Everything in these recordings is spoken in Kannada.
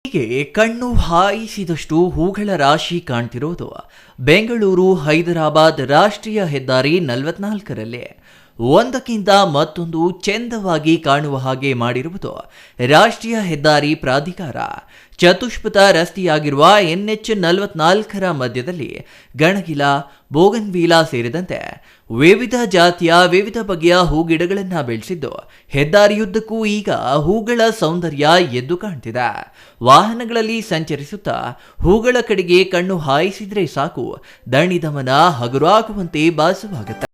ಹೀಗೆ ಕಣ್ಣು ಹಾಯಿಸಿದಷ್ಟು ಹೂಗಳ ರಾಶಿ ಕಾಣ್ತಿರೋದು ಬೆಂಗಳೂರು ಹೈದರಾಬಾದ್ ರಾಷ್ಟ್ರೀಯ ಹೆದ್ದಾರಿ 44ರಲ್ಲಿ ಒಂದಕ್ಕಿಂತ ಮತ್ತೊಂದು ಚೆಂದವಾಗಿ ಕಾಣುವ ಹಾಗೆ ಮಾಡಿರುವುದು ರಾಷ್ಟ್ರೀಯ ಹೆದ್ದಾರಿ ಪ್ರಾಧಿಕಾರ. ಚತುಷ್ಪಥ ರಸ್ತೆಯಾಗಿರುವ NH 44ರ ಮಧ್ಯದಲ್ಲಿ ಗಣಗಿಲ, ಬೋಗನ್ವಿಲಾ ಸೇರಿದಂತೆ ವಿವಿಧ ಜಾತಿಯ ವಿವಿಧ ಬಗೆಯ ಹೂಗಿಡಗಳನ್ನು ಬೆಳೆಸಿದ್ದು ಹೆದ್ದಾರಿಯುದ್ದಕ್ಕೂ ಈಗ ಹೂಗಳ ಸೌಂದರ್ಯ ಎದ್ದು ಕಾಣ್ತಿದೆ. ವಾಹನಗಳಲ್ಲಿ ಸಂಚರಿಸುತ್ತಾ ಹೂಗಳ ಕಡೆಗೆ ಕಣ್ಣು ಹಾಯಿಸಿದ್ರೆ ಸಾಕು, ದಣಿದಮನ ಹಗುರಾಗುವಂತೆ ಭಾಸವಾಗುತ್ತೆ.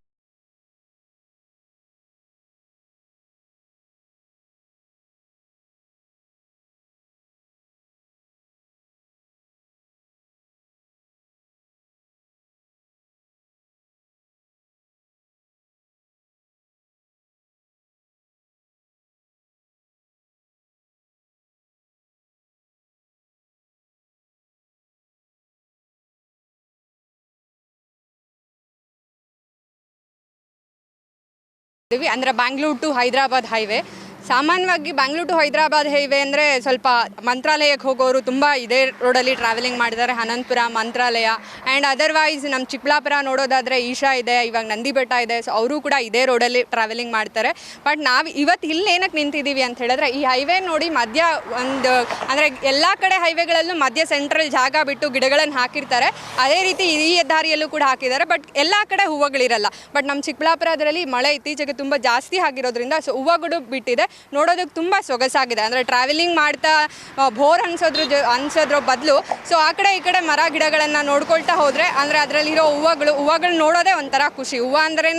ಅಂದರೆ ಬ್ಯಾಂಗ್ಳೂರ್ ಟು ಹೈದರಾಬಾದ್ ಹೈವೇ. ಸಾಮಾನ್ಯವಾಗಿ ಬ್ಯಾಂಗ್ಳೂರ್ ಟು ಹೈದರಾಬಾದ್ ಹೈವೇ ಅಂದರೆ ಸ್ವಲ್ಪ ಮಂತ್ರಾಲಯಕ್ಕೆ ಹೋಗೋರು ತುಂಬ ಇದೇ ರೋಡಲ್ಲಿ ಟ್ರಾವೆಲಿಂಗ್ ಮಾಡಿದ್ದಾರೆ. ಅನಂತಪುರ, ಮಂತ್ರಾಲಯ ಆ್ಯಂಡ್ ಅದರ್ವೈಸ್ ನಮ್ಮ ಚಿಕ್ಕಬಳ್ಳಾಪುರ ನೋಡೋದಾದರೆ ಈಶಾ ಇದೆ, ಇವಾಗ ನಂದಿ ಬೆಟ್ಟ ಇದೆ. ಸೊ ಅವರು ಕೂಡ ಇದೇ ರೋಡಲ್ಲಿ ಟ್ರಾವೆಲಿಂಗ್ ಮಾಡ್ತಾರೆ. ಬಟ್ ನಾವು ಇವತ್ತು ಇಲ್ಲಿ ಏನಕ್ಕೆ ನಿಂತಿದ್ದೀವಿ ಅಂತ ಹೇಳಿದ್ರೆ, ಈ ಹೈವೇ ನೋಡಿ ಮಧ್ಯ ಒಂದು ಅಂದರೆ ಎಲ್ಲ ಕಡೆ ಹೈವೇಗಳಲ್ಲೂ ಮಧ್ಯ ಸೆಂಟ್ರಲ್ ಜಾಗ ಬಿಟ್ಟು ಗಿಡಗಳನ್ನು ಹಾಕಿರ್ತಾರೆ. ಅದೇ ರೀತಿ ಈ ಹೆದ್ದಾರಿಯಲ್ಲೂ ಕೂಡ ಹಾಕಿದ್ದಾರೆ. ಬಟ್ ಎಲ್ಲ ಕಡೆ ಹೂವುಗಳಿರಲ್ಲ. ಬಟ್ ನಮ್ಮ ಚಿಕ್ಕಬಳ್ಳಾಪುರದಲ್ಲಿ ಮಳೆ ಇತ್ತೀಚೆಗೆ ತುಂಬ ಜಾಸ್ತಿ ಆಗಿರೋದ್ರಿಂದ ಸೊ ಹೂವುಗಳು ಬಿಟ್ಟಿದೆ. ನೋಡೋದಕ್ಕೆ ತುಂಬ ಸೊಗಸಾಗಿದೆ. ಅಂದರೆ ಟ್ರಾವೆಲಿಂಗ್ ಮಾಡ್ತಾ ಬೋರ್ ಅನ್ಸೋದ್ರ ಬದಲು ಸೊ ಆ ಕಡೆ ಈ ಕಡೆ ಮರ ಗಿಡಗಳನ್ನು ನೋಡ್ಕೊಳ್ತಾ ಹೋದರೆ ಅಂದರೆ ಅದರಲ್ಲಿರೋ ಹೂವುಗಳು ನೋಡೋದೇ ಒಂಥರ ಖುಷಿ. ಹೂವು ಅಂದ್ರೇ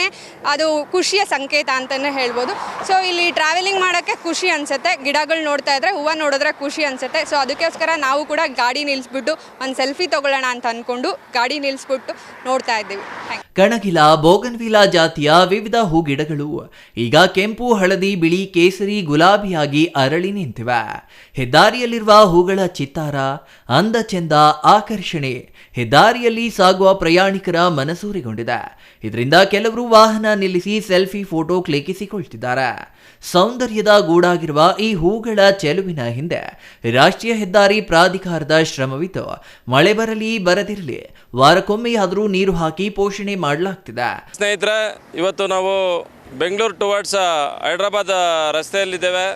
ಅದು ಖುಷಿಯ ಸಂಕೇತ ಅಂತಲೇ ಹೇಳ್ಬೋದು. ಸೊ ಇಲ್ಲಿ ಟ್ರಾವೆಲಿಂಗ್ ಮಾಡೋಕ್ಕೆ ಖುಷಿ ಅನಿಸುತ್ತೆ. ಗಿಡಗಳು ನೋಡ್ತಾ ಇದ್ದರೆ ಹೂವು ನೋಡಿದ್ರೆ ಖುಷಿ ಅನಿಸುತ್ತೆ. ಸೊ ಅದಕ್ಕೋಸ್ಕರ ನಾವು ಕೂಡ ಗಾಡಿ ನಿಲ್ಲಿಸ್ಬಿಟ್ಟು ಒಂದು ಸೆಲ್ಫಿ ತೊಗೊಳ್ಳೋಣ ಅಂತ ಅಂದ್ಕೊಂಡು ಗಾಡಿ ನಿಲ್ಲಿಸ್ಬಿಟ್ಟು ನೋಡ್ತಾ ಇದ್ದೀವಿ. ಕಣಗಿಲ, ಬೋಗನ್ವಿಲಾ ಜಾತಿಯ ವಿವಿಧ ಹೂಗಿಡಗಳು ಈಗ ಕೆಂಪು, ಹಳದಿ, ಬಿಳಿ, ಕೇಸರಿ, ಗುಲಾಬಿಯಾಗಿ ಅರಳಿ ನಿಂತಿವೆ. ಹೆದ್ದಾರಿಯಲ್ಲಿರುವ ಹೂಗಳ ಚಿತ್ತಾರ, ಅಂದ ಚೆಂದ, ಆಕರ್ಷಣೆ ಹೆದ್ದಾರಿಯಲ್ಲಿ ಸಾಗುವ ಪ್ರಯಾಣಿಕರ ಮನಸೂರೆಗೊಂಡಿದೆ. ಇದರಿಂದ ಕೆಲವರು ವಾಹನ ನಿಲ್ಲಿಸಿ ಸೆಲ್ಫಿ, ಫೋಟೋ ಕ್ಲಿಕ್ಕಿಸಿಕೊಳ್ತಿದ್ದಾರೆ. ಸೌಂದರ್ಯದ ಗೂಡಾಗಿರುವ ಈ ಹೂಗಳ ಚೆಲುವಿನ ಹಿಂದೆ ರಾಷ್ಟ್ರೀಯ ಹೆದ್ದಾರಿ ಪ್ರಾಧಿಕಾರದ ಶ್ರಮವಿದ್ದು, ಮಳೆ ಬರಲಿ ಬರದಿರಲಿ ವಾರಕ್ಕೊಮ್ಮೆಯಾದರೂ ನೀರು ಹಾಕಿ ಪೋಷಣೆ ಮಾಡಲಾಗ್ತಿದೆ. ಸ್ನೇಹಿತರೆ, ಇವತ್ತು ನಾವು ಬೆಂಗಳೂರು ಟುವರ್ಡ್ಸ್ ಹೈದರಾಬಾದ್ ರಸ್ತೆಯಲ್ಲಿದ್ದೇವೆ.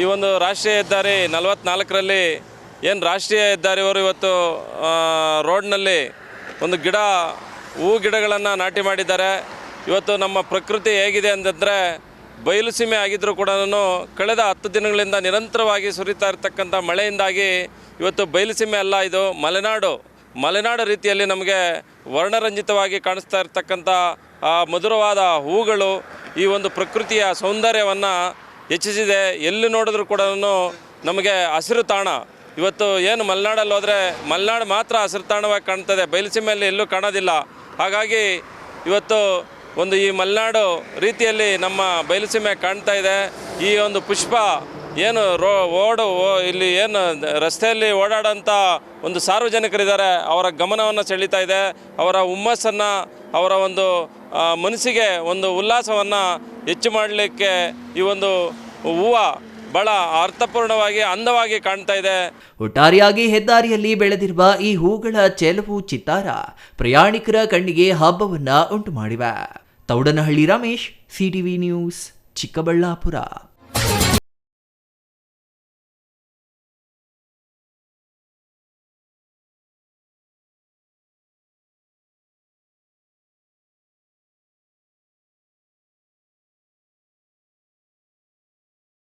ಈ ಒಂದು ರಾಷ್ಟ್ರೀಯ ಹೆದ್ದಾರಿ 44ರಲ್ಲಿ ಏನು ರಾಷ್ಟ್ರೀಯ ಹೆದ್ದಾರಿಯವರು ಇವತ್ತು ರೋಡ್ನಲ್ಲಿ ಒಂದು ಹೂ ಗಿಡಗಳನ್ನು ನಾಟಿ ಮಾಡಿದ್ದಾರೆ. ಇವತ್ತು ನಮ್ಮ ಪ್ರಕೃತಿ ಹೇಗಿದೆ ಅಂತಂದರೆ, ಬಯಲು ಸೀಮೆ ಆಗಿದ್ದರೂ ಕೂಡ ಕಳೆದ 10 ದಿನಗಳಿಂದ ನಿರಂತರವಾಗಿ ಸುರಿತಾ ಇರತಕ್ಕಂಥ ಮಳೆಯಿಂದಾಗಿ ಇವತ್ತು ಬಯಲು ಸೀಮೆ ಅಲ್ಲ, ಇದು ಮಲೆನಾಡು ರೀತಿಯಲ್ಲಿ ನಮಗೆ ವರ್ಣರಂಜಿತವಾಗಿ ಕಾಣಿಸ್ತಾ ಇರತಕ್ಕಂಥ ಮಧುರವಾದ ಹೂಗಳು ಈ ಒಂದು ಪ್ರಕೃತಿಯ ಸೌಂದರ್ಯವನ್ನು ಹೆಚ್ಚಿಸಿದೆ. ಎಲ್ಲಿ ನೋಡಿದ್ರೂ ಕೂಡ ನಮಗೆ ಹಸಿರು ತಾಣ. ಇವತ್ತು ಏನು ಮಲೆನಾಡಲ್ಲಿ ಹೋದರೆ ಮಲೆನಾಡು ಮಾತ್ರ ಹಸಿರು ತಾಣವಾಗಿ ಕಾಣ್ತದೆ, ಬಯಲುಸೀಮೆಯಲ್ಲಿ ಎಲ್ಲೂ ಕಾಣೋದಿಲ್ಲ. ಹಾಗಾಗಿ ಇವತ್ತು ಒಂದು ಈ ಮಲೆನಾಡು ರೀತಿಯಲ್ಲಿ ನಮ್ಮ ಬಯಲುಸೀಮೆ ಕಾಣ್ತಾ ಇದೆ. ಈ ಒಂದು ಪುಷ್ಪ ಏನು ಇಲ್ಲಿ ಏನು ರಸ್ತೆಯಲ್ಲಿ ಓಡಾಡೋಂಥ ಒಂದು ಸಾರ್ವಜನಿಕರಿದ್ದಾರೆ, ಅವರ ಗಮನವನ್ನು ಸೆಳೀತಾ ಇದೆ. ಅವರ ಹುಮ್ಮಸ್ಸನ್ನು, ಅವರ ಒಂದು ಮನಸ್ಸಿಗೆ ಒಂದು ಉಲ್ಲಾಸವನ್ನು ಹೆಚ್ಚು ಮಾಡಲಿಕ್ಕೆ ಈ ಒಂದು ಹೂವು ಬಹಳ ಅರ್ಥಪೂರ್ಣವಾಗಿ, ಅಂದವಾಗಿ ಕಾಣ್ತಾ ಇದೆ. ಒಟ್ಟಾರೆಯಾಗಿ ಹೆದ್ದಾರಿಯಲ್ಲಿ ಬೆಳೆದಿರುವ ಈ ಹೂಗಳ ಚೆಲುವು, ಚಿತ್ತಾರ ಪ್ರಯಾಣಿಕರ ಕಣ್ಣಿಗೆ ಹಬ್ಬವನ್ನ ಉಂಟು ಮಾಡಿವೆ. Thoudanahalli Ramesh, CTV news, Chikkaballapur.